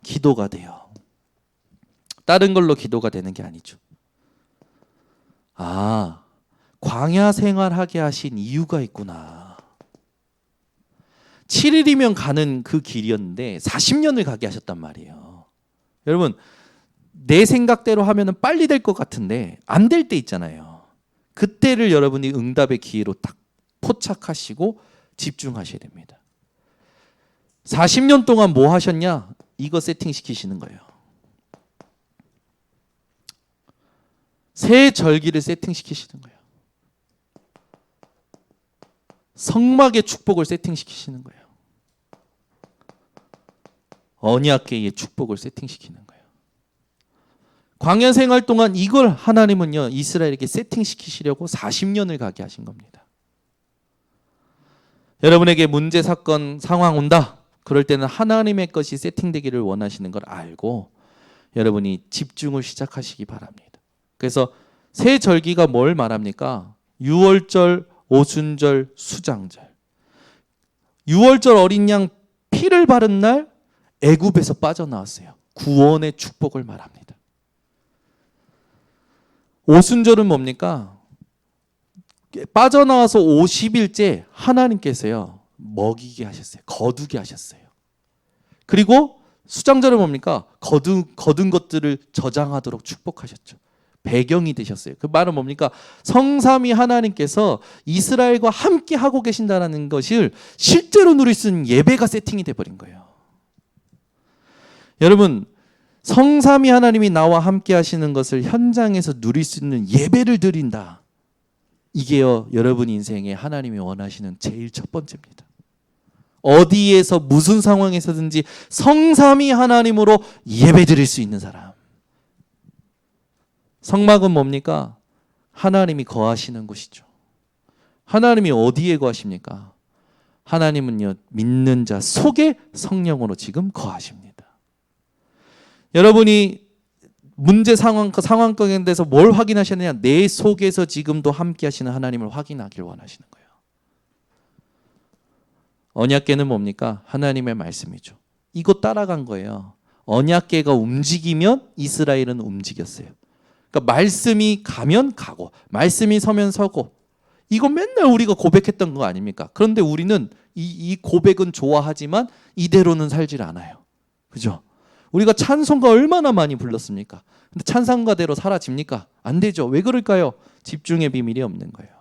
[SPEAKER 1] 기도가 돼요. 다른 걸로 기도가 되는 게 아니죠. 광야 생활하게 하신 이유가 있구나. 7일이면 가는 그 길이었는데 40년을 가게 하셨단 말이에요. 여러분 내 생각대로 하면 빨리 될 것 같은데 안 될 때 있잖아요. 그때를 여러분이 응답의 기회로 딱 포착하시고 집중하셔야 됩니다. 40년 동안 뭐 하셨냐? 이거 세팅시키시는 거예요. 새 절기를 세팅시키시는 거예요. 성막의 축복을 세팅시키시는 거예요. 언약궤의 축복을 세팅시키는 거예요. 광야 생활 동안 이걸 하나님은요 이스라엘에게 세팅시키시려고 40년을 가게 하신 겁니다. 여러분에게 문제, 사건, 상황 온다. 그럴 때는 하나님의 것이 세팅되기를 원하시는 걸 알고 여러분이 집중을 시작하시기 바랍니다. 그래서 새 절기가 뭘 말합니까? 유월절, 오순절, 수장절. 유월절 어린 양 피를 바른 날 애굽에서 빠져나왔어요. 구원의 축복을 말합니다. 오순절은 뭡니까? 빠져나와서 50일째 하나님께서요 먹이게 하셨어요. 거두게 하셨어요. 그리고 수장절은 뭡니까? 거둔 것들을 저장하도록 축복하셨죠. 배경이 되셨어요. 그 말은 뭡니까? 성삼위 하나님께서 이스라엘과 함께 하고 계신다는 것을 실제로 누릴 수 있는 예배가 세팅이 돼버린 거예요. 여러분 성삼위 하나님이 나와 함께 하시는 것을 현장에서 누릴 수 있는 예배를 드린다. 이게요 여러분 인생에 하나님이 원하시는 제일 첫 번째입니다. 어디에서 무슨 상황에서든지 성삼위 하나님으로 예배 드릴 수 있는 사람. 성막은 뭡니까? 하나님이 거하시는 곳이죠. 하나님이 어디에 거하십니까? 하나님은요 믿는 자 속에 성령으로 지금 거하십니다. 여러분이 문제 상황 가운데서 뭘 확인하셨느냐? 내 속에서 지금도 함께 하시는 하나님을 확인하길 원하시는 거예요. 언약궤는 뭡니까? 하나님의 말씀이죠. 이거 따라간 거예요. 언약궤가 움직이면 이스라엘은 움직였어요. 그러니까 말씀이 가면 가고 말씀이 서면 서고 이거 맨날 우리가 고백했던 거 아닙니까? 그런데 우리는 이 고백은 좋아하지만 이대로는 살질 않아요. 그죠? 우리가 찬송가 얼마나 많이 불렀습니까? 근데 찬송가대로 사라집니까? 안 되죠. 왜 그럴까요? 집중의 비밀이 없는 거예요.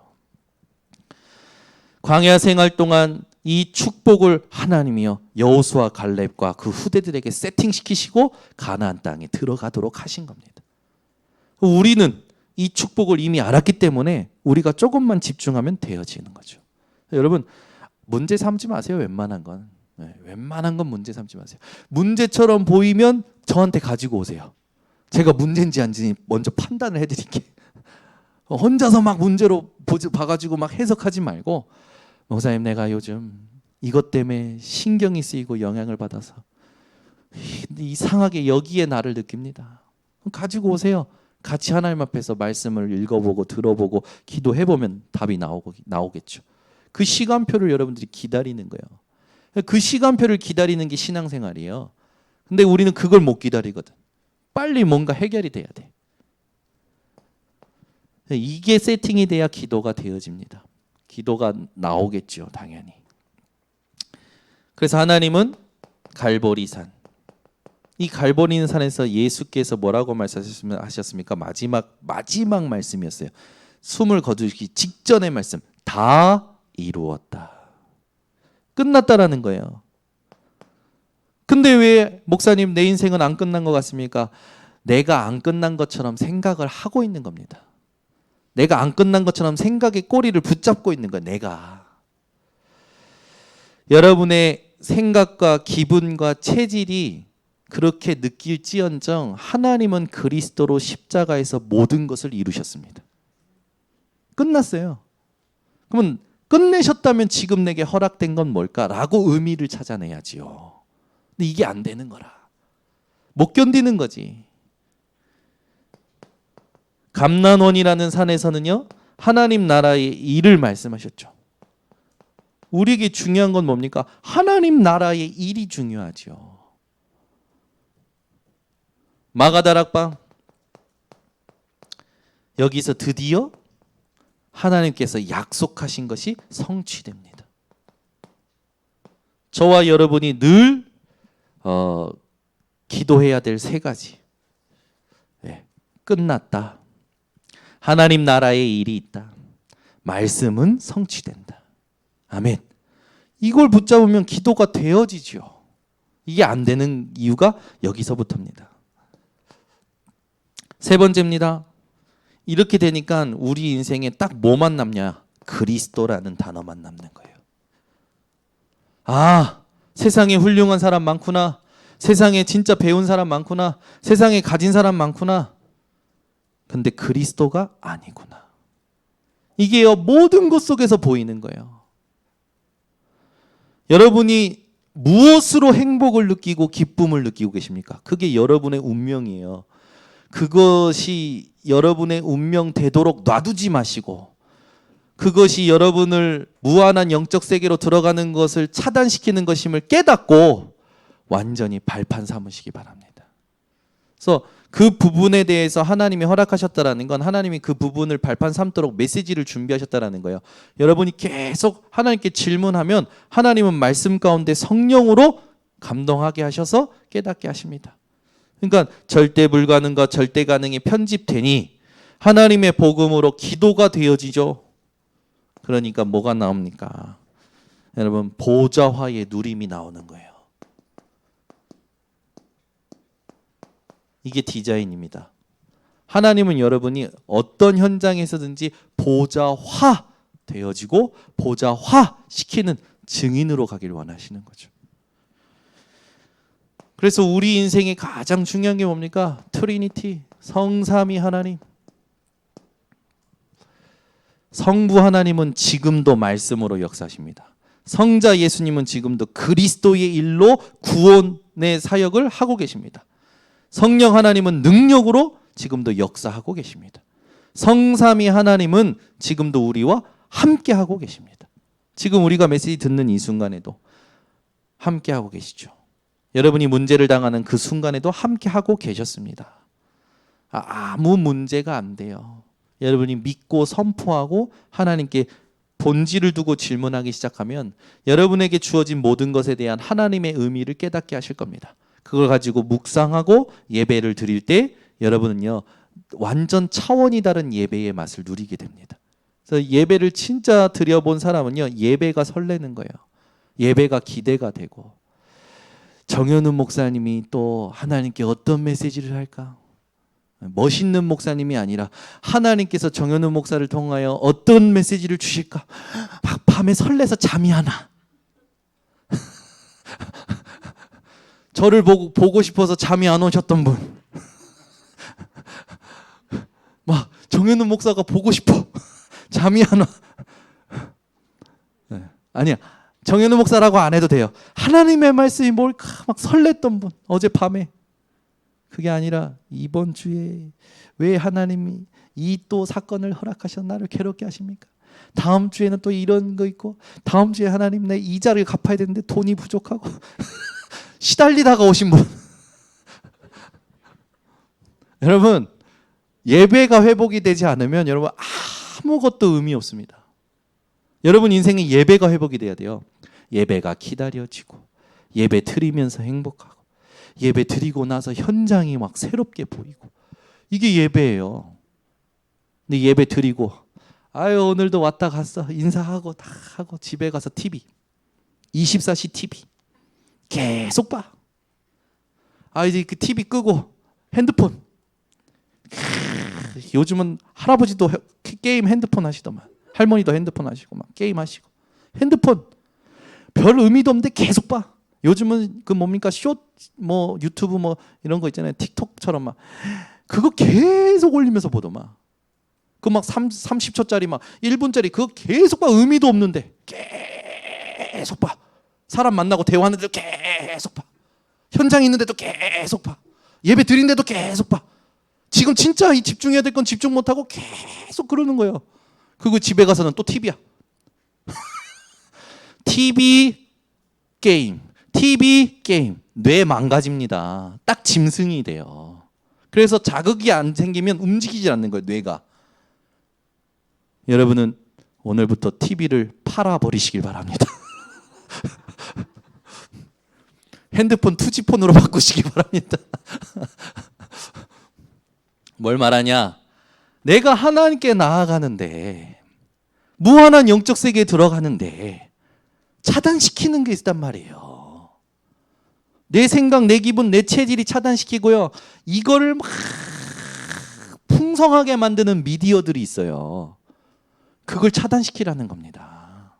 [SPEAKER 1] 광야 생활 동안 이 축복을 하나님이요 여호수아 갈렙과 그 후대들에게 세팅시키시고 가나안 땅에 들어가도록 하신 겁니다. 우리는 이 축복을 이미 알았기 때문에 우리가 조금만 집중하면 되어지는 거죠. 여러분 문제 삼지 마세요. 웬만한 건. 웬만한 건 문제 삼지 마세요. 문제처럼 보이면 저한테 가지고 오세요. 제가 문제인지 아닌지 먼저 판단을 해드릴게요. 혼자서 막 문제로 봐가지고 막 해석하지 말고 목사님 내가 요즘 이것 때문에 신경이 쓰이고 영향을 받아서 이상하게 여기에 나를 느낍니다. 가지고 오세요. 같이 하나님 앞에서 말씀을 읽어보고 들어보고 기도해보면 답이 나오겠죠. 그 시간표를 여러분들이 기다리는 거예요. 그 시간표를 기다리는 게 신앙생활이에요. 근데 우리는 그걸 못 기다리거든. 빨리 뭔가 해결이 돼야 돼. 이게 세팅이 돼야 기도가 되어집니다. 기도가 나오겠죠, 당연히. 그래서 하나님은 갈보리산, 이 갈보리 산에서 예수께서 뭐라고 말씀하셨습니까? 마지막 말씀이었어요. 숨을 거두기 직전의 말씀, 다 이루었다. 끝났다라는 거예요. 근데 왜 목사님 내 인생은 안 끝난 것 같습니까? 내가 안 끝난 것처럼 생각을 하고 있는 겁니다. 내가 안 끝난 것처럼 생각의 꼬리를 붙잡고 있는 거예요. 내가. 여러분의 생각과 기분과 체질이 그렇게 느낄지언정 하나님은 그리스도로 십자가에서 모든 것을 이루셨습니다. 끝났어요. 그러면 끝내셨다면 지금 내게 허락된 건 뭘까라고 의미를 찾아내야지요. 근데 이게 안 되는 거라. 못 견디는 거지. 감난원이라는 산에서는요, 하나님 나라의 일을 말씀하셨죠. 우리에게 중요한 건 뭡니까? 하나님 나라의 일이 중요하죠. 마가다락방, 여기서 드디어 하나님께서 약속하신 것이 성취됩니다. 저와 여러분이 늘 기도해야 될 세 가지. 끝났다. 하나님 나라의 일이 있다. 말씀은 성취된다. 아멘. 이걸 붙잡으면 기도가 되어지죠. 이게 안 되는 이유가 여기서부터입니다. 세 번째입니다. 이렇게 되니까 우리 인생에 딱 뭐만 남냐? 그리스도라는 단어만 남는 거예요. 아, 세상에 훌륭한 사람 많구나. 세상에 진짜 배운 사람 많구나. 세상에 가진 사람 많구나. 근데 그리스도가 아니구나. 이게요, 모든 것 속에서 보이는 거예요. 여러분이 무엇으로 행복을 느끼고 기쁨을 느끼고 계십니까? 그게 여러분의 운명이에요. 그것이 여러분의 운명 되도록 놔두지 마시고, 그것이 여러분을 무한한 영적 세계로 들어가는 것을 차단시키는 것임을 깨닫고 완전히 발판 삼으시기 바랍니다. 그래서 그 부분에 대해서 하나님이 허락하셨다라는 건 하나님이 그 부분을 발판 삼도록 메시지를 준비하셨다라는 거예요. 여러분이 계속 하나님께 질문하면 하나님은 말씀 가운데 성령으로 감동하게 하셔서 깨닫게 하십니다. 그러니까 절대 불가능과 절대 가능이 편집되니 하나님의 복음으로 기도가 되어지죠. 그러니까 뭐가 나옵니까? 여러분, 보좌화의 누림이 나오는 거예요. 이게 디자인입니다. 하나님은 여러분이 어떤 현장에서든지 보좌화 되어지고 보좌화 시키는 증인으로 가길 원하시는 거죠. 그래서 우리 인생의 가장 중요한 게 뭡니까? 트리니티, 성삼위 하나님. 성부 하나님은 지금도 말씀으로 역사하십니다. 성자 예수님은 지금도 그리스도의 일로 구원의 사역을 하고 계십니다. 성령 하나님은 능력으로 지금도 역사하고 계십니다. 성삼위 하나님은 지금도 우리와 함께 하고 계십니다. 지금 우리가 메시지 듣는 이 순간에도 함께 하고 계시죠. 여러분이 문제를 당하는 그 순간에도 함께 하고 계셨습니다. 아무 문제가 안 돼요. 여러분이 믿고 선포하고 하나님께 본질을 두고 질문하기 시작하면 여러분에게 주어진 모든 것에 대한 하나님의 의미를 깨닫게 하실 겁니다. 그걸 가지고 묵상하고 예배를 드릴 때 여러분은요, 완전 차원이 다른 예배의 맛을 누리게 됩니다. 그래서 예배를 진짜 드려본 사람은요, 예배가 설레는 거예요. 예배가 기대가 되고, 정현우 목사님이 또 하나님께 어떤 메시지를 할까? 멋있는 목사님이 아니라 하나님께서 정현우 목사를 통하여 어떤 메시지를 주실까? 막 밤에 설레서 잠이 안 와. 저를 보고 싶어서 잠이 안 오셨던 분. 막 정현우 목사가 보고 싶어. 잠이 안 와. 네. 아니야. 정현우 목사라고 안 해도 돼요. 하나님의 말씀이 뭘까 막 설렜던 분. 어젯밤에. 그게 아니라 이번 주에 왜 하나님이 이 또 사건을 허락하셔서 나를 괴롭게 하십니까? 다음 주에는 또 이런 거 있고, 다음 주에 하나님 내 이자를 갚아야 되는데 돈이 부족하고 시달리다가 오신 분. 여러분, 예배가 회복이 되지 않으면 여러분 아무것도 의미 없습니다. 여러분 인생에 예배가 회복이 돼야 돼요. 예배가 기다려지고, 예배 드리면서 행복하고, 예배 드리고 나서 현장이 막 새롭게 보이고, 이게 예배예요. 근데 예배 드리고, 아유 오늘도 왔다 갔어, 인사하고 다 하고 집에 가서 TV 24시 TV 계속 봐. 아 이제 그 TV 끄고 핸드폰. 요즘은 할아버지도 게임 핸드폰 하시더만, 할머니도 핸드폰 하시고 막 게임 하시고, 핸드폰 별 의미도 없는데 계속 봐. 요즘은 그 뭡니까 숏 뭐 유튜브 뭐 이런 거 있잖아요, 틱톡처럼 막 그거 계속 올리면서 보더만. 그 막 30초짜리 막 1분짜리 그거 계속 봐. 의미도 없는데 계속 봐. 사람 만나고 대화하는데도 계속 봐. 현장 있는데도 계속 봐. 예배 드린데도 계속 봐. 지금 진짜 이 집중해야 될 건 집중 못하고 계속 그러는 거예요. 그리고 집에 가서는 또 TV야. TV 게임, TV 게임. 뇌 망가집니다. 딱 짐승이 돼요. 그래서 자극이 안 생기면 움직이지 않는 거예요, 뇌가. 여러분은 오늘부터 TV를 팔아버리시길 바랍니다. 핸드폰 투지폰으로 바꾸시기 바랍니다. 뭘 말하냐? 내가 하나님께 나아가는데, 무한한 영적 세계에 들어가는데 차단시키는 게 있단 말이에요. 내 생각, 내 기분, 내 체질이 차단시키고요, 이거를 막 풍성하게 만드는 미디어들이 있어요. 그걸 차단시키라는 겁니다.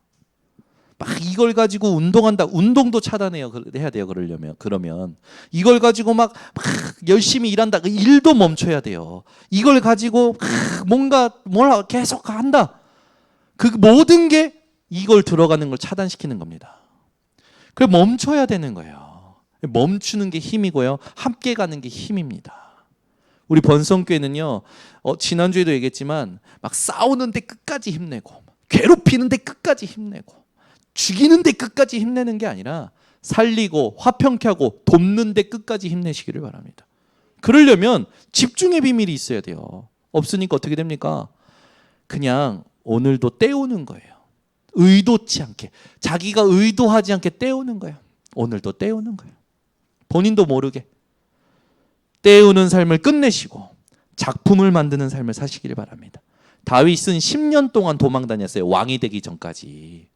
[SPEAKER 1] 막 이걸 가지고 운동한다. 운동도 차단해요. 해야 돼요. 그러면 이걸 가지고 막 열심히 일한다. 그 일도 멈춰야 돼요. 이걸 가지고 뭔가 뭘 계속 한다. 그 모든 게 이걸 들어가는 걸 차단시키는 겁니다. 그래 멈춰야 되는 거예요. 멈추는 게 힘이고요, 함께 가는 게 힘입니다. 우리 번성교회는요, 지난주에도 얘기했지만 막 싸우는데 끝까지 힘내고, 괴롭히는데 끝까지 힘내고, 죽이는데 끝까지 힘내는 게 아니라 살리고 화평케 하고 돕는데 끝까지 힘내시기를 바랍니다. 그러려면 집중의 비밀이 있어야 돼요. 없으니까 어떻게 됩니까? 그냥 오늘도 때우는 거예요. 의도치 않게, 자기가 의도하지 않게 때우는 거예요. 오늘도 때우는 거예요. 본인도 모르게 때우는 삶을 끝내시고 작품을 만드는 삶을 사시길 바랍니다. 다윗은 10년 동안 도망 다녔어요. 왕이 되기 전까지.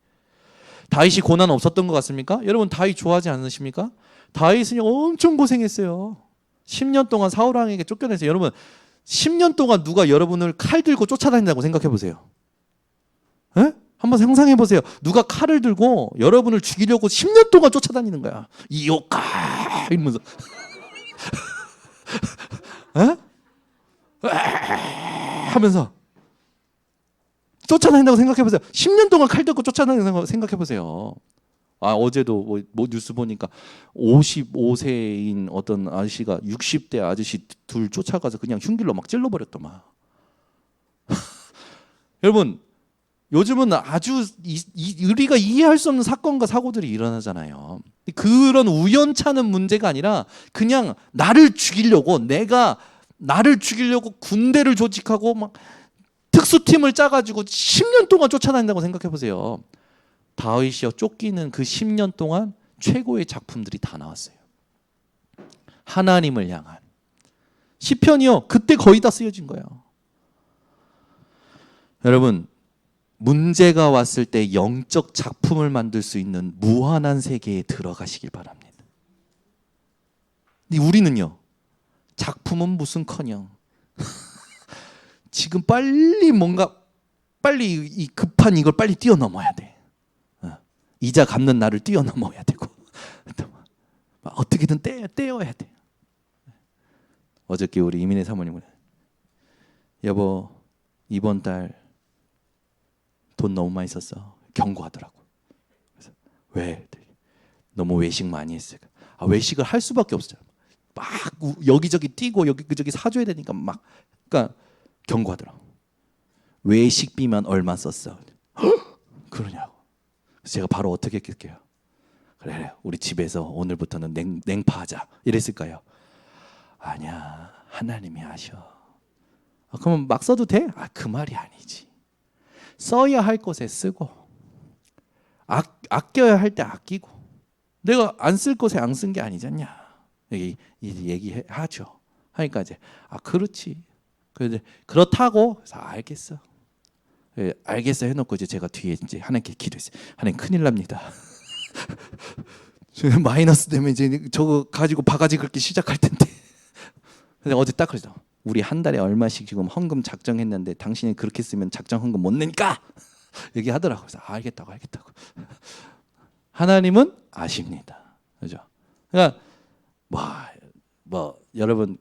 [SPEAKER 1] 다윗이 고난 없었던 것 같습니까? 여러분 다윗 좋아하지 않으십니까? 다윗은 엄청 고생했어요. 10년 동안 사울 왕에게 쫓겨냈어요. 여러분 10년 동안 누가 여러분을 칼 들고 쫓아다닌다고 생각해 보세요. 에? 한번 상상해 보세요. 누가 칼을 들고 여러분을 죽이려고 10년 동안 쫓아다니는 거야. 이오까 이러면서 하면서 쫓아다닌다고 생각해 보세요. 10년 동안 칼 들고 쫓아다닌다고 생각해 보세요. 아 어제도 뭐 뉴스 보니까 55세인 어떤 아저씨가 60대 아저씨 둘 쫓아가서 그냥 흉길로 막 찔러버렸더만. 여러분 요즘은 아주 우리가 이해할 수 없는 사건과 사고들이 일어나잖아요. 그런 우연찮은 문제가 아니라 그냥 나를 죽이려고, 내가 나를 죽이려고 군대를 조직하고 막 특수팀을 짜가지고 10년 동안 쫓아다닌다고 생각해 보세요. 다윗이요 쫓기는 그 10년 동안 최고의 작품들이 다 나왔어요. 하나님을 향한 시편이요 그때 거의 다 쓰여진 거예요. 여러분 문제가 왔을 때 영적 작품을 만들 수 있는 무한한 세계에 들어가시길 바랍니다. 근데 우리는요 작품은 무슨커녕 지금 빨리 이 급한 이걸 빨리 뛰어넘어야 돼. 이자 갚는 날을 뛰어넘어야 되고 어떻게든 떼어야 돼. 어저께 우리 이민혜 사모님은 여보 이번 달 돈 너무 많이 썼어. 경고하더라고. 그래서 왜? 너무 외식 많이 했어요. 외식을 할 수밖에 없어요. 막 여기저기 뛰고 여기저기 사줘야 되니까 막 그러니까 경고하더라고. 외식비만 얼마 썼어? 그러냐고. 그래서 제가 바로 어떻게 했을게요? 그래 우리 집에서 오늘부터는 냉파하자 이랬을까요? 아니야 하나님이 하셔. 그러면 막 써도 돼? 그 말이 아니지. 써야 할 곳에 쓰고 아껴야 할 때 아끼고 내가 안 쓸 곳에 안 쓴 게 아니잖냐. 얘기하죠. 하니까 이제 그렇지. 그렇다고 그래서 알겠어. 알겠어 해놓고 이제 제가 뒤에 이제 하나님께 기도했어요. 하나님 큰일 납니다. 마이너스 되면 이제 저거 가지고 바가지 긁기 시작할 텐데. 근데 어제 딱 그러죠. 우리 한 달에 얼마씩 지금 헌금 작정했는데 당신이 그렇게 쓰면 작정 헌금 못 내니까 얘기하더라고요. 그래서 알겠다고. 하나님은 아십니다. 그죠? 그러니까 여러분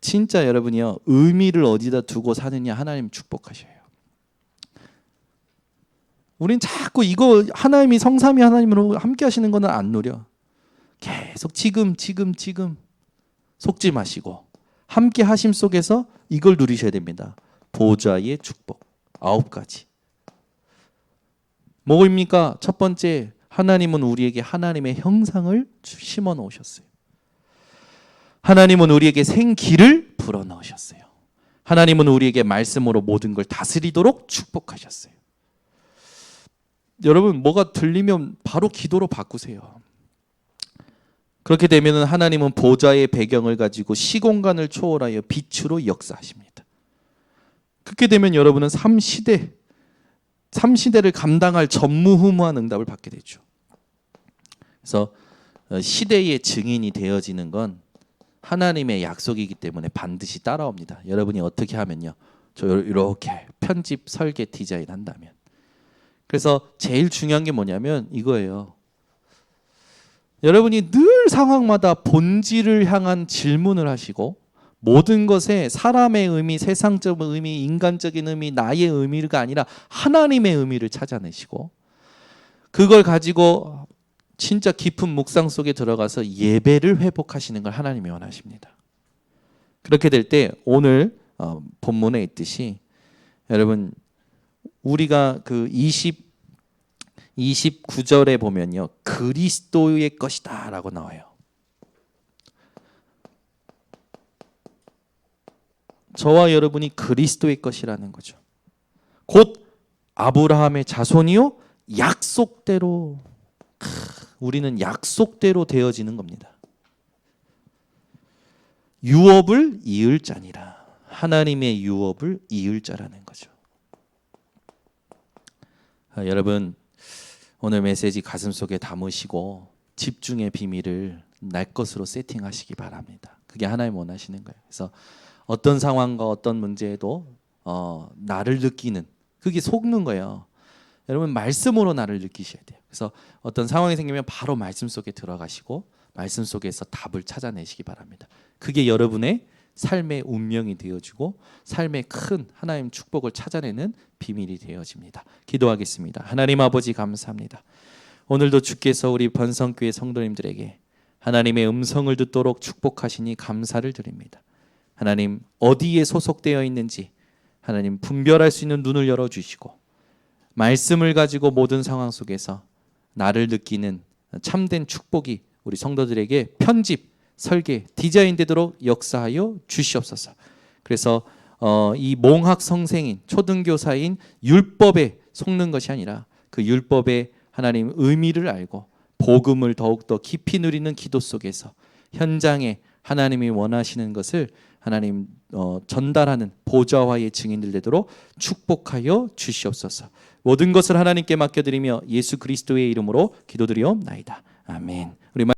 [SPEAKER 1] 진짜 여러분이요 의미를 어디다 두고 사느냐 하나님 축복하셔요. 우린 자꾸 이거 하나님이 성삼위 하나님으로 함께 하시는 거는 안 누려. 계속 지금 속지 마시고 함께 하심 속에서 이걸 누리셔야 됩니다. 보좌의 축복 9가지. 뭐입니까? 첫 번째, 하나님은 우리에게 하나님의 형상을 심어 놓으셨어요. 하나님은 우리에게 생기를 불어 넣으셨어요. 하나님은 우리에게 말씀으로 모든 걸 다스리도록 축복하셨어요. 여러분 뭐가 들리면 바로 기도로 바꾸세요. 그렇게 되면 하나님은 보좌의 배경을 가지고 시공간을 초월하여 빛으로 역사하십니다. 그렇게 되면 여러분은 3시대를 감당할 전무후무한 응답을 받게 되죠. 그래서 시대의 증인이 되어지는 건 하나님의 약속이기 때문에 반드시 따라옵니다. 여러분이 어떻게 하면요. 저 이렇게 편집, 설계, 디자인 한다면. 그래서 제일 중요한 게 뭐냐면 이거예요. 여러분이 늘 상황마다 본질을 향한 질문을 하시고 모든 것에 사람의 의미, 세상적 의미, 인간적인 의미, 나의 의미가 아니라 하나님의 의미를 찾아내시고 그걸 가지고 진짜 깊은 묵상 속에 들어가서 예배를 회복하시는 걸 하나님이 원하십니다. 그렇게 될 때 오늘 본문에 있듯이 여러분 우리가 그 29절에 보면요. 그리스도의 것이다 라고 나와요. 저와 여러분이 그리스도의 것이라는 거죠. 곧 아브라함의 자손이요. 약속대로 우리는 약속대로 되어지는 겁니다. 유업을 이을 자니라. 하나님의 유업을 이을 자라는 거죠. 여러분 오늘 메시지 가슴속에 담으시고 집중의 비밀을 날 것으로 세팅하시기 바랍니다. 그게 하나님 원하시는 거예요. 그래서 어떤 상황과 어떤 문제에도 나를 느끼는 그게 속는 거예요. 여러분 말씀으로 나를 느끼셔야 돼요. 그래서 어떤 상황이 생기면 바로 말씀 속에 들어가시고 말씀 속에서 답을 찾아내시기 바랍니다. 그게 여러분의 삶의 운명이 되어지고 삶의 큰 하나님 축복을 찾아내는 비밀이 되어집니다. 기도하겠습니다. 하나님 아버지 감사합니다. 오늘도 주께서 우리 번성교회 성도님들에게 하나님의 음성을 듣도록 축복하시니 감사를 드립니다. 하나님 어디에 소속되어 있는지 하나님 분별할 수 있는 눈을 열어주시고 말씀을 가지고 모든 상황 속에서 나를 느끼는 참된 축복이 우리 성도들에게 편집, 설계, 디자인 되도록 역사하여 주시옵소서. 그래서 이 몽학 성생인 초등교사인 율법에 속는 것이 아니라 그 율법의 하나님 의미를 알고 복음을 더욱더 깊이 누리는 기도 속에서 현장에 하나님이 원하시는 것을 하나님 전달하는 보좌와의 증인들 되도록 축복하여 주시옵소서. 모든 것을 하나님께 맡겨드리며 예수 그리스도의 이름으로 기도드리옵나이다. 아멘.